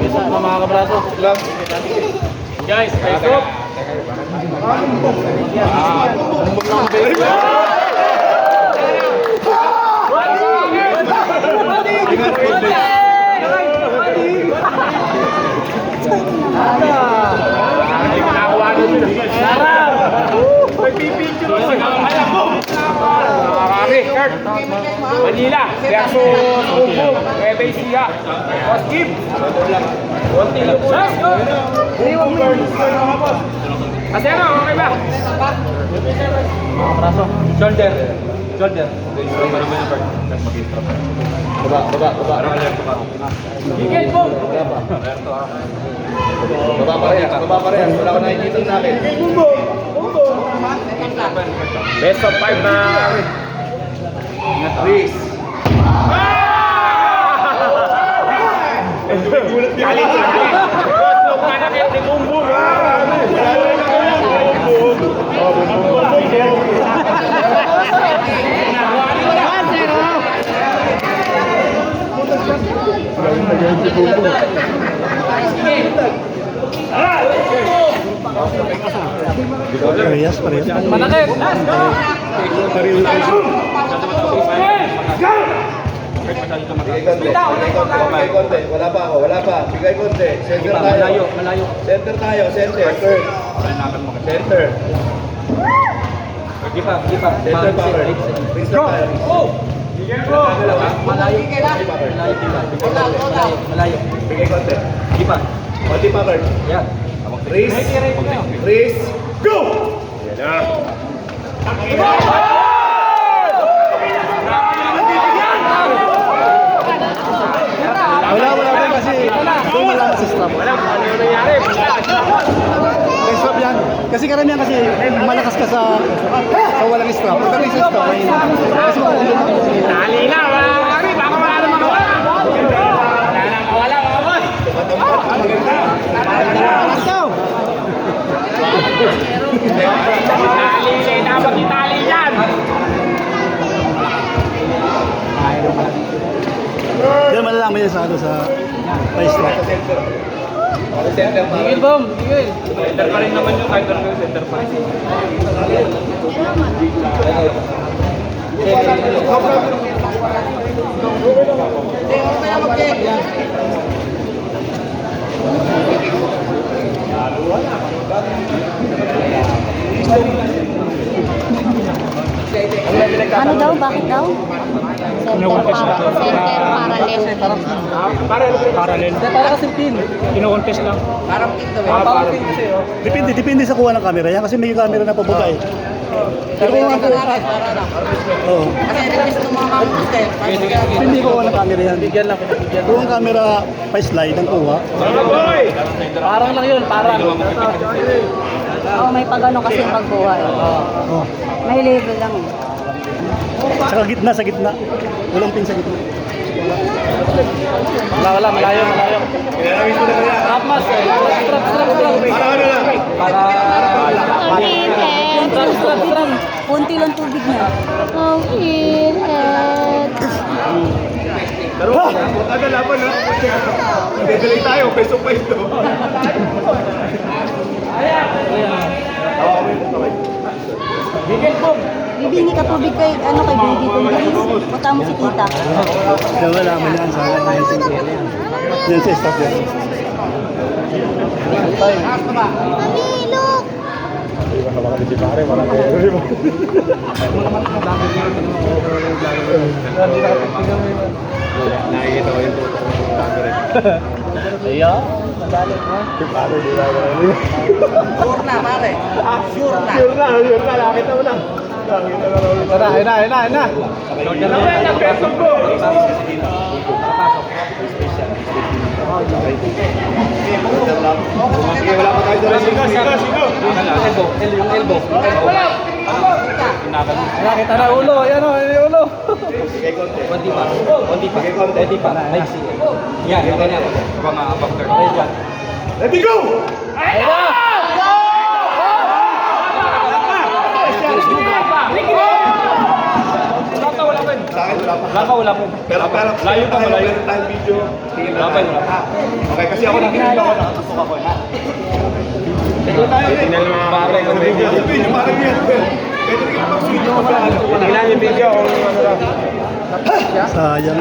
Isa na mga kabraso. Guys, guys, up. Manila versus Umbong, Nueva Ecija. Boss Kim. Konti lang po. Kasi ano, okay ba? Mga kabraso. Shoulder. Baba. Higil po. Baba pa rin. Wala ko nakikita natin. Best of 5 na kami. Please. Galit. Look na na kayo ni Bumbong. Parehas. Manakit. Bigay konti. Wala pa. Bigay konti. Center tayo. Center tayo. Center. Di pa. Center power. Please na tayo. Malayo. Bigay konti. Di pa. Konti pa, Bert. Yan. Freeze. Go! Wala kasi doon na lang sa strap. Walang ano nangyari. May strap yan. Kasi karamihan kasi malakas ka sa walang strap. Pag may strap, may kasi Dali na, mga kami. Baka wala na makawala. Wala na makawala, mga boss. Itali, dapat itali yan. Diyan malalaman yan sa may strap. Center power. Gigil, bom! Gigil! Center pa rin naman yung center ko, center pa rin. Ano daw? Bakit daw? Center parallel. Para kasi pin. Kino-contest lang. Parang pito Parang Depende sa kuha ng camera yan kasi may camera na pabuka eh. Pero kung ang Oo. Kasi request ng mga mamuster. Hindi ko kuha ng camera yan. Bigyan lang. Kung ang camera pa-slide ang kuha. Parang lang yun, parang. Oo, may pag-ano kasi yung pagkuha eh. Oh. May level lang eh. Sa gitna. Walang pin sa gitna. Wala, malayo. Strap mas. Strap. Para. Kunti lang tubig na. Ang init. Pero, ada laban na. Dedeli tayo, peso-peso. Bigel po. Bibili ka tubig kay baby ko. Punta mo si tita. Diyan malaman yan sa yan sa stop yan. Pamilok! Nakikita ko yung tutok ng vlogger eh. Ayan, madali ha. Sure na, pare. Sure na. Sure na, nakita mo na. Ayun na. Wala pa tayo doon. Sigo. Yung elbow. Nakita na ulo, ayan o, yung ulo. Bigay konti. Konti pa. Bigay konti. Maiksi. Yan, yung kanya. Mga factor. Ready, go! Wala pa. Wala pa. Sa akin wala pa. Wala po. Pero Layo pa, malayo. Meron tayong video. Tingin na Wala pa, tayo. wala pa. Okay, kasi ako nakikinig ako, nakatutok ako. Tingnan tayo ulit. Tingnan mo mga pare kung may video. Video, parang yan. Pwede rin kapag video ko pala. Tingnan yung video kung ano lang. Sayang.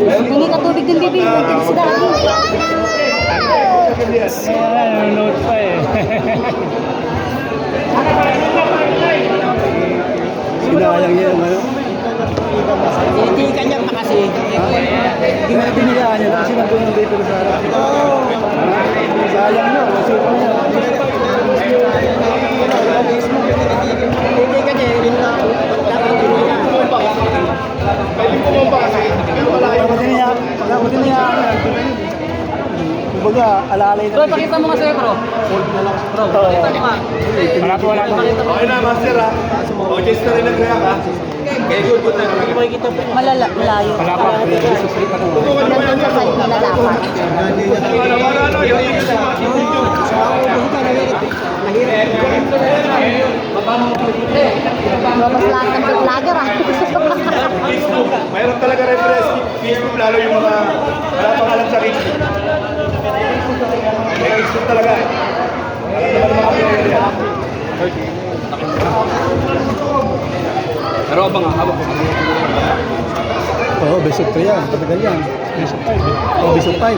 Hindi ka tubig din, baby. Isda. Nanonood pa eh. Sinayang yan, ano? Hindi kanya pa kasi. Hindi na biniyaan niya kasi nandun ang dito sa harap. Sayang nyo, nasuko niya. Hindi kanya, yun na. Pwede mo ba kasi? Pero malayo. Pagkakutin niya, kumbaga, alalay na. Pakita mo kasi, bro. Bro, pakita mo nga. Wala po, wala po. Okay na, master ha. O, Jess na rin nag-react ha. Okay, good. Malayo. Wala pa. Tutukan mo yan dyan. Malalapat. Ano, yung English na mga video. Mas lahat ng vlogger ah. Facebook. Mayroon talaga reference. Facebook lalo yung mga wala pang alam sa Facebook. May Facebook talaga. Wala naman mga player yan. Pero abang habang po. Oo, best of 3 yan. Patagal yan. Best of 5. Oo, best of 5.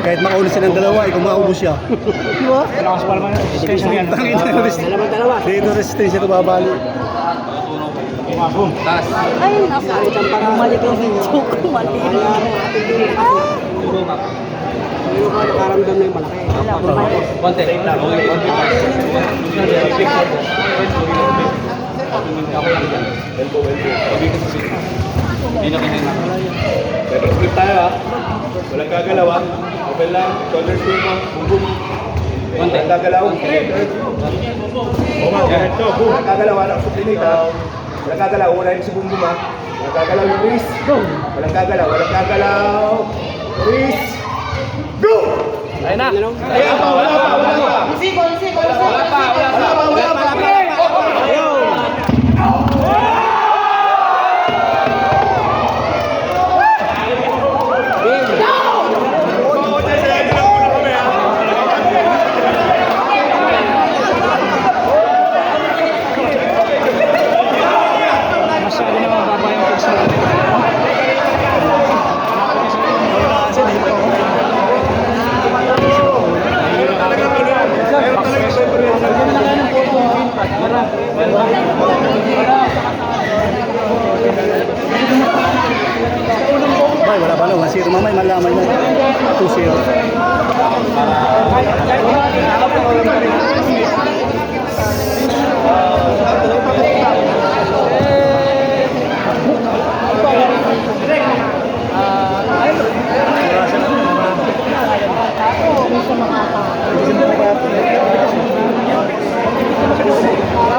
Kahit makauli siya ng dalawa, ikaw maubos siya. Di ba? Lakas pa naman. Special yan. Dalawa. Dito resistensya ito babali. Boom. Taas. Ay, nasa. Bumalik yung video ko. Mali. Ano ka nakaramdam na yung malaki? Wala, bumalik. Konti. Hindi na kinailangan. Level split tayo ha. Walang gagalaw ha. Open lang. Shoulder split mo. Boom boom. Konti. Walang gagalaw. Walang gagalaw ha. Nakasuplinate ha. Walang gagalaw. Unahin si boom boom ha. Walang gagalaw yung wrist. Walang gagalaw. Walang gagalaw. Wrist. Go! Ayun na. Wala pa. Masyado na mababa yung puso. Ay, wala pa na. 1-0 mamay, malaman na. 2-0.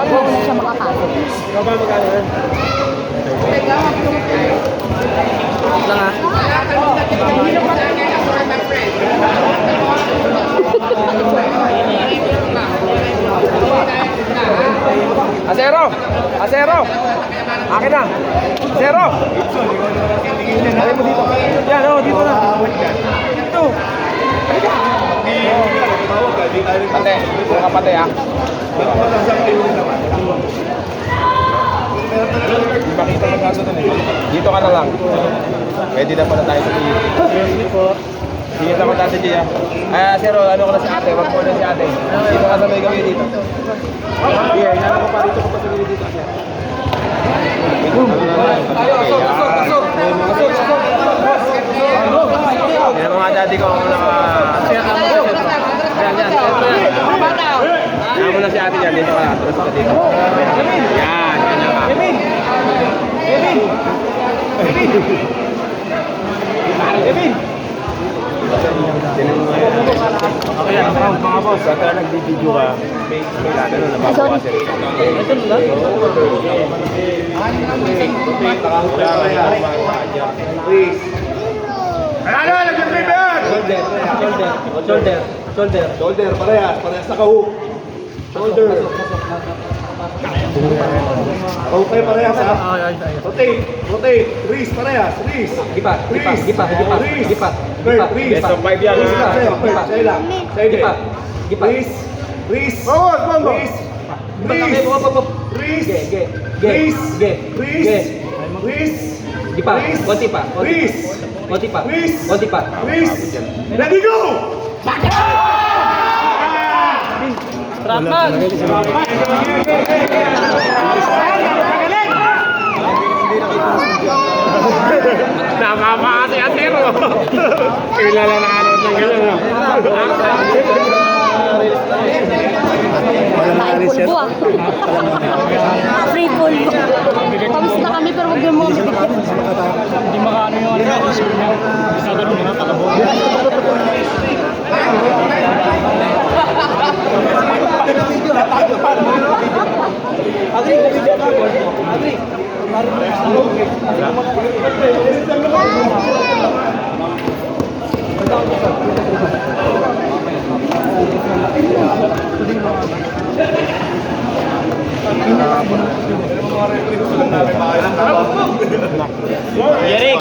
Wala siya makakasok. Asero! Asero! Akin na! Asero! Alay mo dito. Yan, oh, dito na. Dito. Pate, puro ka pate ah. Hindi makita ng kaso dun eh. Dito ka na lang. Pwede na pala tayo sa tiyo. Sige naman tayo sa tiyo. Asero, ano ko na si ate? Wag mo na si ate. Dito ka sa may gawin dito. Here, inano ko pa dito ko pa sa dito. Yan mga daddy ko ang naka... Yan. Yan mo na si ate dyan. Dito ka na. Tulad ka dito. Yan. Yan ka. Kevin! Okay yan, mga boss. Saka nag-video ka, may gagano na mabawasan. Ito na lang? Ano, nag-prepare! Shoulder. Shoulder, parehas na ka-hook. Shoulder. Okay, parehas ha. Rotate. Wrist, parehas. Wrist. Gipat. Wrist. Wrist. Gipat. Wrist. Wrist. Best of 5 yan, Wrist ha? lang, sa'yo. Sa'yo lang. Sa'yo din. Gipat. Gipat. Wrist. Wrist. Vamos, vamos. Wrist. Wrist. Wrist. Wrist. Wrist. Wrist. Gipat. Wrist. Konti pa. Wrist. Konti pa. Wrist. Konti pa. Wrist. Ready, go! Stratman! Namama kasi Atero. Kilala na ano ng gano'n. Kain pulbo ah. Free pulbo. Kamusta kami pero wag mo kami. Hindi makaano yung ano yung score niya. Isa ganun na kalabo. Yerik!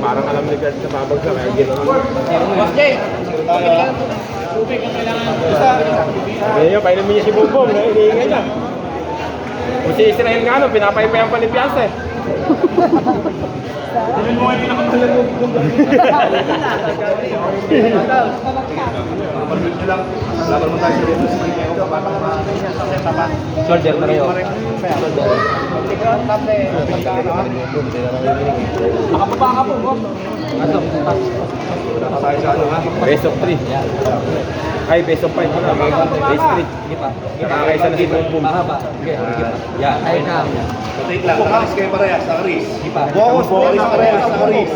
Parang alam ni Gert na babagsak kaya ginawa. Ngayon, painumin niya si Bumbong, hinihinga niya. Kung si Israel nga, pinapaypayan pa ni Piazza eh. Laban mo tayo dito sa Manila. Shoulder pareho. Best of 3. Ay, best of 5 pala. Best 3. Gipat. Nakakaisa na si Bumbong. Mahaba. Yan. Ay ka. Rotate lang. Nakaris kayo parehas. Nakaris. Gipat. Bukas, bukas parehas. Nakaris.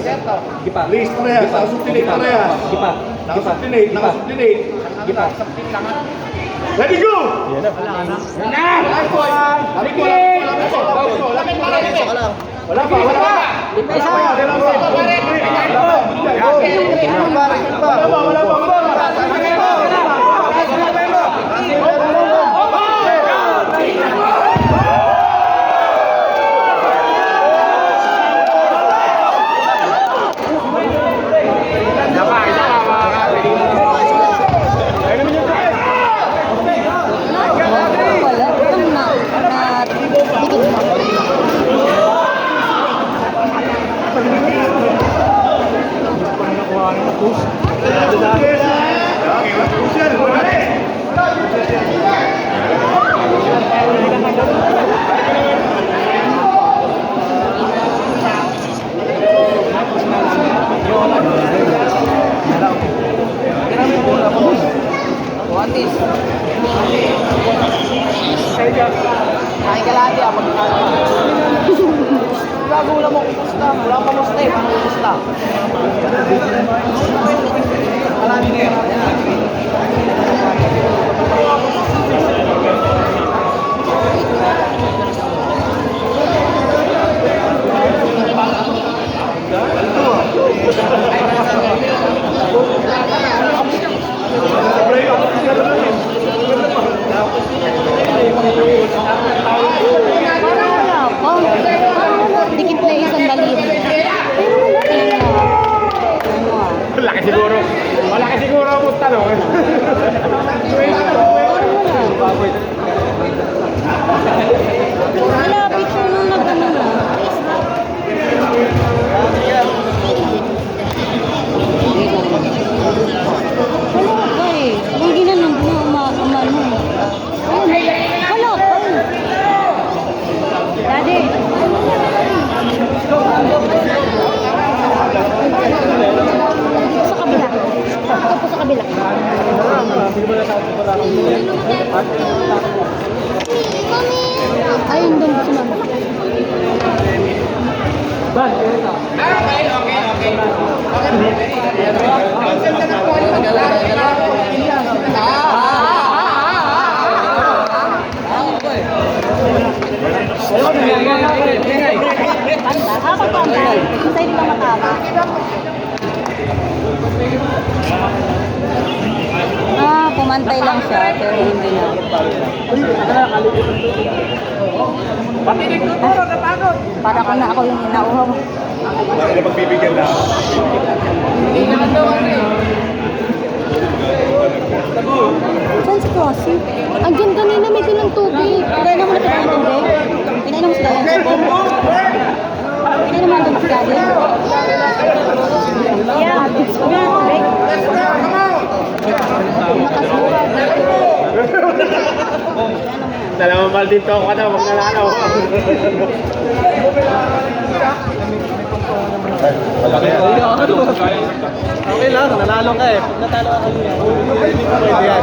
Gipat. Wrist parehas. Nakasubtinate parehas. Gipat. Nakasubtinate. Nakasubtinate. Gipat. Ready, go! Wala pa. Wala. Itong na dikit mo. Kain ka lahat yan. Gagula mo kumusta. Wala pa musta eh. Paano kumusta? Marami na yan. Parang wala pa. Dikit na isang daliri. Pero Malaki siguro. Malaki siguro ang punta, no? malapit ko nung nag-ano na. Wala pa eh. Kung ginanong na umano. Wala pa. Daddy. Sa kabila. Ito po sa kabila. Ayun doon si mama. Panda. Panda. Basta hindi lang matama. Ah, pumantay lang siya, pero hindi na. Patinig ko turo, napagod. Para ko na ako yung inauhaw. Bakit na pagbibigyan na? Hindi naman daw ano eh. Saan si Crossy? Andiyan kanina may bilang tubig. Pinainom mo na sa tubig? Pinainom mo sa tubig? Pinainom mo na tubig sa tubig? Yeah, sabi ng tubig. Dalawang balding to ako na, wag nalalaw. Okay lang, nanalo ka eh. Pag natalo ka kanina. Pwede yan.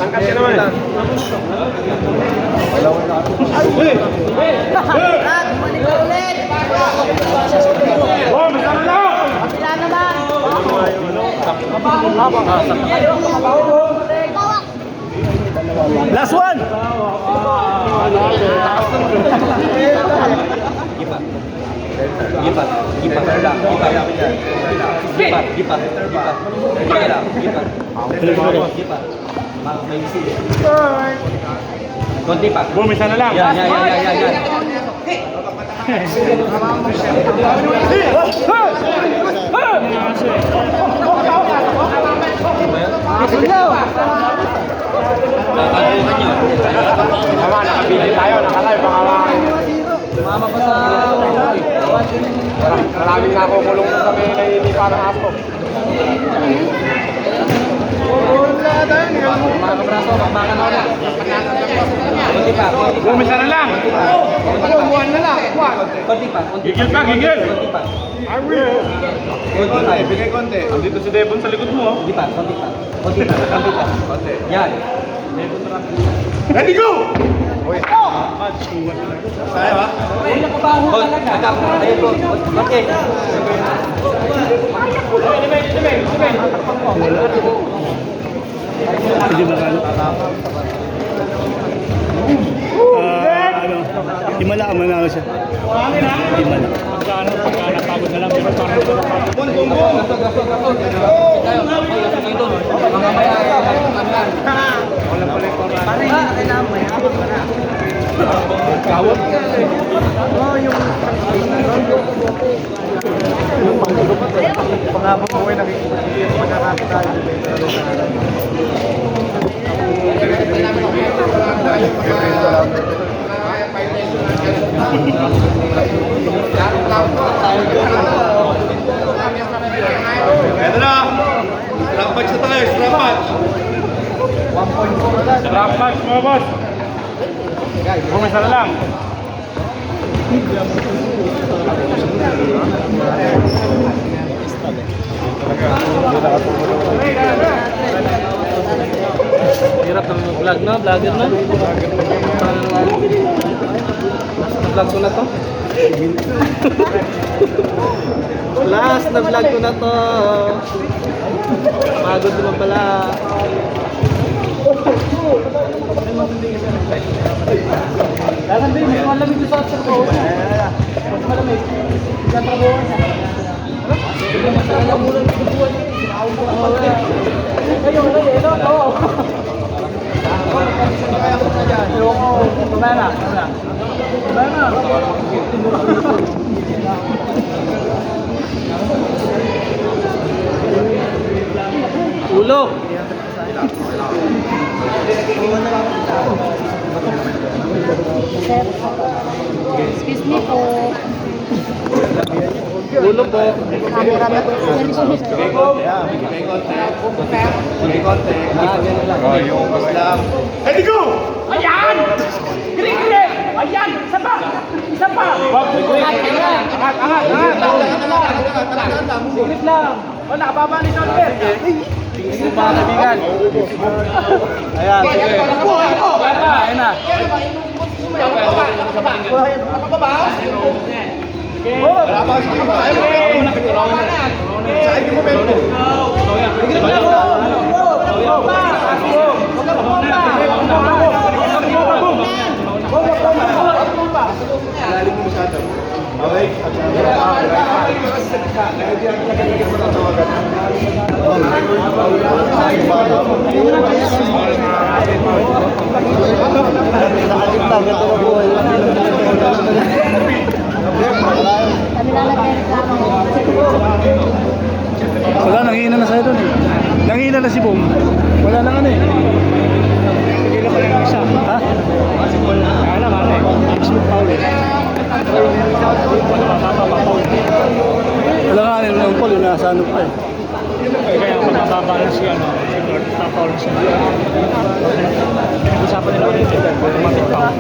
Tangkat ka naman. Bumalik ka ulit. Kapila naman. Last one! Konti pa. Boom, isa na lang. Yan. Tama, nakapili tayo, nakalive, pangawakan. Mama pa sa... Maraming nakukulong na kami na hindi parang aso. Mga kabraso, bakbakan na ulit. Konti pa. Boom, isa na lang. Buwan na lang, buwan. Konti pa. Gigil pa, gigil. Konti pa. Konti, bigay konti. Andito si Devon sa likod mo. Konti pa. Konti pa. Yan. Ready, go! Sayo ha? Ayun po. Okay. Hindi ba ano? Ano? Himala, manalo siya. Himala. Pagod na lang, pero parang Pangabang mo ay nakikita yung magkakakita. Ito na! Strap match na tayo, strap match! Strap match mga boss. Boom, isa na lang. Hirap ng vlog na, vlogger na. Vlog ko na to. Last na vlog ko na to. Pagod naman pala. Dagan din, mas malamig yung sa ko. Mas malamig. Diyan trabaho na. Mas malamig yung buwan. Ayun, oo. Ulo. Excuse me po. Ulo po. Camera na po. Konti-konti. Ganun lang. Oh, yung mas lang. Ready, go! Ayan! Giri-giri! Ayan! Isa pa! Isa pa! Angat! Sulit lang! O, nakababa ni John Bear. Tingin mo mga kaibigan. Ayan, sige. Ayan na. Wala pa kasi yung tayo. Sa akin mo, Bento. Huwag ka Lalim mo masyado. Okay? Kami lang nagreklamo. Wala, nanghihina na sa'yo doon eh. Nanghihina na si Bong. Wala na ano eh. Hindi na pala yung isa. Ha? Kaya naman eh. Maximum foul eh. Wala nga ano yung Paul, yung nasa ano pa eh. Kaya mababa na si ano, si Lord, na-foul siya. Pinag-usapan nila ulit ito, automatic foul.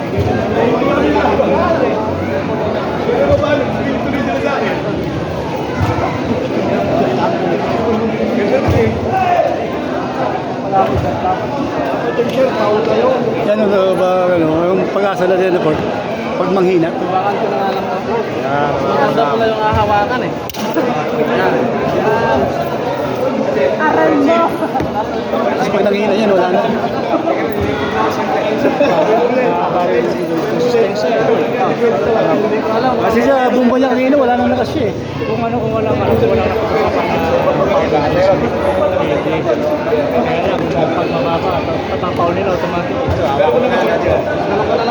Yan ang ba, ano, yung pag-asa na din report. Pag manghina. Hawakan ko na nga lang ako. Maganda pala yung hahawakan eh. Aral mo. Kasi pag nanghina yan, wala na. Kasi sa bumba niya kanina, wala nang nakas siya eh. Kung ano, kung wala nakapapang kaya lang, pag mababa, papapaw nila automatic. Alam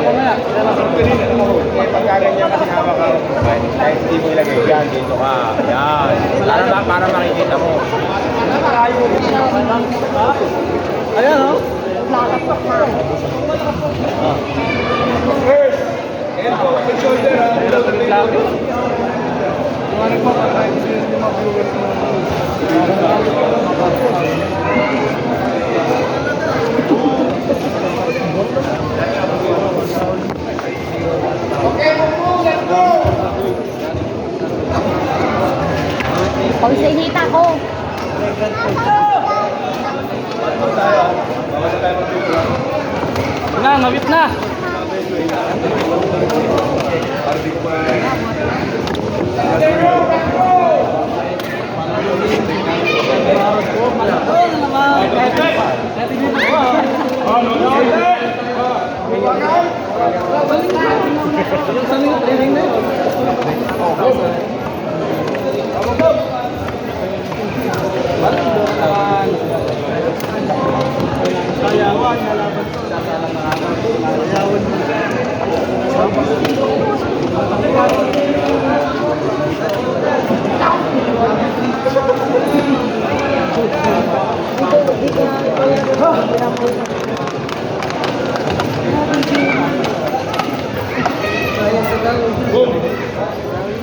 ko na. Pagkaganyan kasi hawak ka, kahit hindi mo ilagay yan, dito ka. Yan. Para makikita mo. Ayan o. Lalapak na. Pag sinita ko. Na, ngawit na.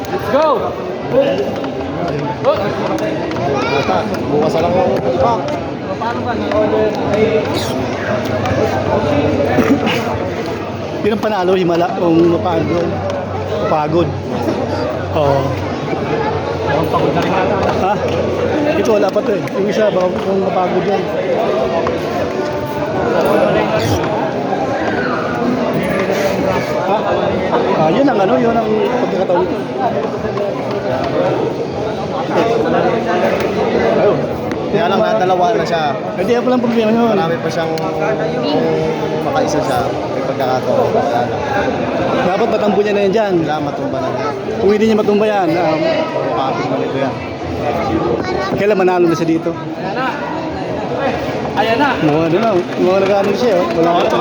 Let's go! Bukas na lang ako ipak. Paano ba? Na-order ay... Yun ang panalo, himala, kung mapagod. Mapagod. Oo. Ang pagod na rin ata. Ha? Ito wala pa to eh. Yung isa, baka kung mapagod yan. Ha? Ah, yun ang ano, yun ang pagkakataon nito. Ayun. Kaya lang dalawa na siya. Hindi pa lang problema yun. Marami pa siyang kung makaisa siya. May pagkakataon. Wala na. Dapat matambo niya na yan dyan. Kailangan matumba na niya. Kung hindi niya matumba yan, Makapit na nito yan. kailan manalo na siya dito? Ayan na! Mga ano na, mga nag-ano siya, oh. Wala ka ito.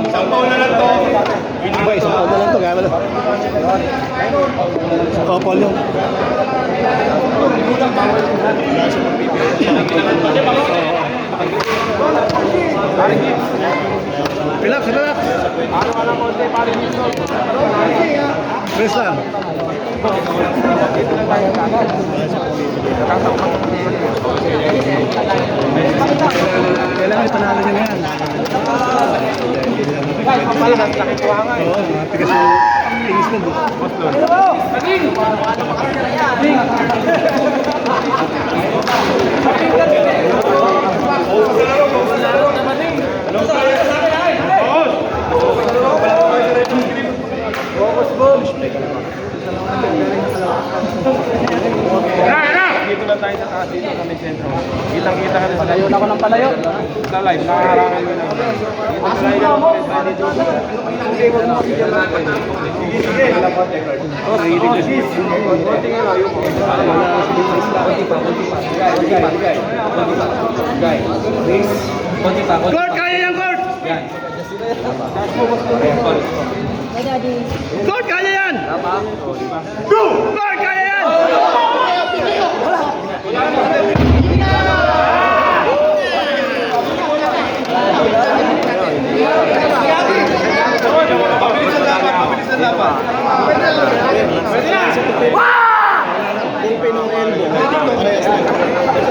Isang taon na lang to. Ba, isang taon na lang ito, kaya wala. Oh, Paul yun. Relax, relax. Press lang. Kailangan ipanalo niya na yan. Oo, matigas yung tingis mo. Dito lang tayo sa taas, dito kami sentro. Kitang-kita ka na sa Palayo na ako ng palayo. Sa live, nakaharangan mo na. Sige, wag mo bigyan natin. Sige. Konti nga layo mo. Court, kaya yan, Court! Court, kaya yan! Go! Court!